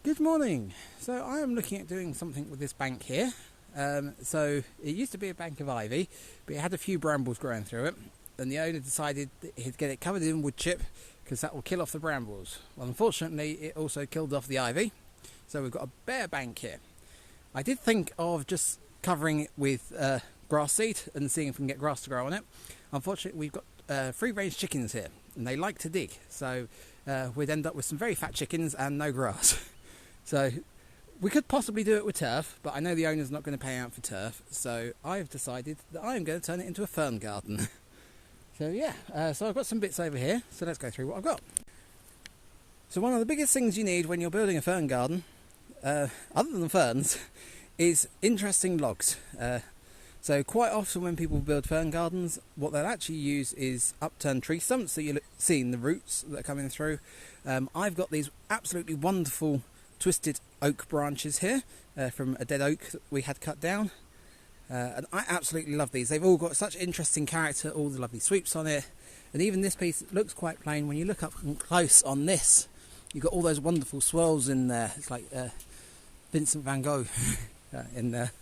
Good morning. So I am looking at doing something with this bank here. So it used to be a bank of ivy, but it had a few brambles growing through it, and the owner decided that he'd get it covered in wood chip because that will kill off the brambles. Well, unfortunately it also killed off the ivy, so we've got a bare bank here. I did think of just covering it with grass seed and seeing if we can get grass to grow on it. Unfortunately we've got free-range chickens here and they like to dig, so we'd end up with some very fat chickens and no grass. So we could possibly do it with turf, but I know the owner's not going to pay out for turf, so I've decided that I'm going to turn it into a fern garden. So yeah, so I've got some bits over here, so let's go through what I've got. So one of the biggest things you need when you're building a fern garden, other than ferns, is interesting logs. So quite often when people build fern gardens, what they'll actually use is upturned tree stumps that you're seeing the roots that are coming through. I've got these absolutely wonderful twisted oak branches here from a dead oak that we had cut down, and I absolutely love these. They've all got such interesting character, all the lovely sweeps on it, and even this piece looks quite plain. When you look up close on this, you've got all those wonderful swirls in there. It's like Vincent van Gogh in there.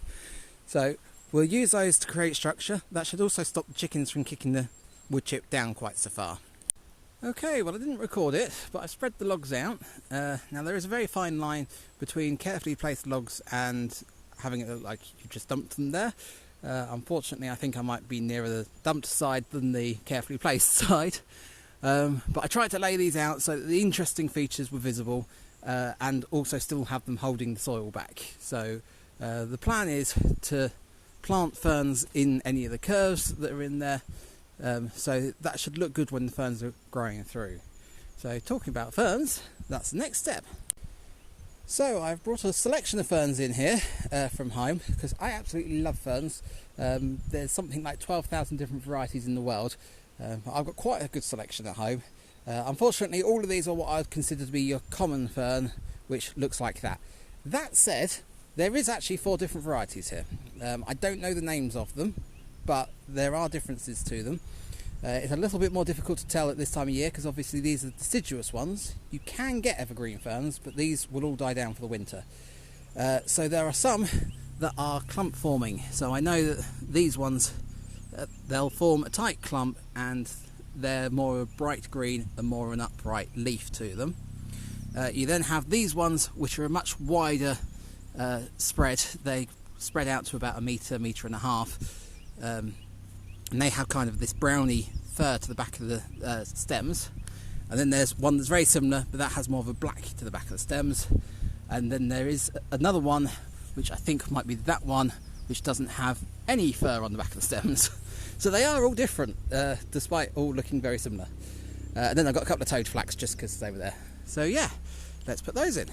So we'll use those to create structure. That should also stop the chickens from kicking the wood chip down quite so far. Okay, well I didn't record it, but I've spread the logs out. Now there is a very fine line between carefully placed logs and having it look like you just dumped them there. Unfortunately I think I might be nearer the dumped side than the carefully placed side. But I tried to lay these out so that the interesting features were visible and also still have them holding the soil back. So the plan is to plant ferns in any of the curves that are in there. So that should look good when the ferns are growing through. So talking about ferns, that's the next step. So I've brought a selection of ferns in here from home because I absolutely love ferns. There's something like 12,000 different varieties in the world. I've got quite a good selection at home. Unfortunately all of these are what I'd consider to be your common fern, which looks like that. That said, there is actually 4 different varieties here. I don't know the names of them, but there are differences to them. It's a little bit more difficult to tell at this time of year because obviously these are deciduous ones. You can get evergreen ferns, but these will all die down for the winter. So there are some that are clump forming. So I know that these ones, they'll form a tight clump and they're more bright green and more an upright leaf to them. You then have these ones which are a much wider spread. They spread out to about a metre and a half. And they have kind of this browny fur to the back of the stems, and then there's one that's very similar but that has more of a black to the back of the stems, and then there is another one which I think might be that one which doesn't have any fur on the back of the stems. So they are all different despite all looking very similar. And then I've got a couple of toad flax just because they were there. So yeah, let's put those in.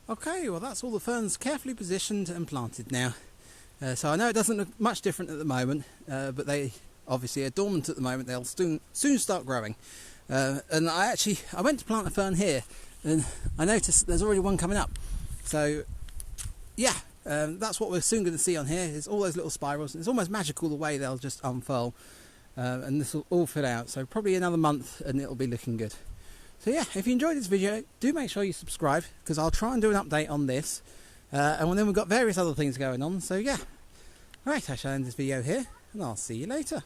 Okay, well that's all the ferns carefully positioned and planted now. So I know it doesn't look much different at the moment, but they obviously are dormant at the moment. They'll soon start growing. And I went to plant a fern here and I noticed there's already one coming up. So yeah, that's what we're soon going to see on here, is all those little spirals. It's almost magical the way they'll just unfurl, and this will all fill out. So probably another month and it'll be looking good. So yeah, if you enjoyed this video, do make sure you subscribe, because I'll try and do an update on this. And then we've got various other things going on, so yeah. Alright, I shall end this video here, and I'll see you later.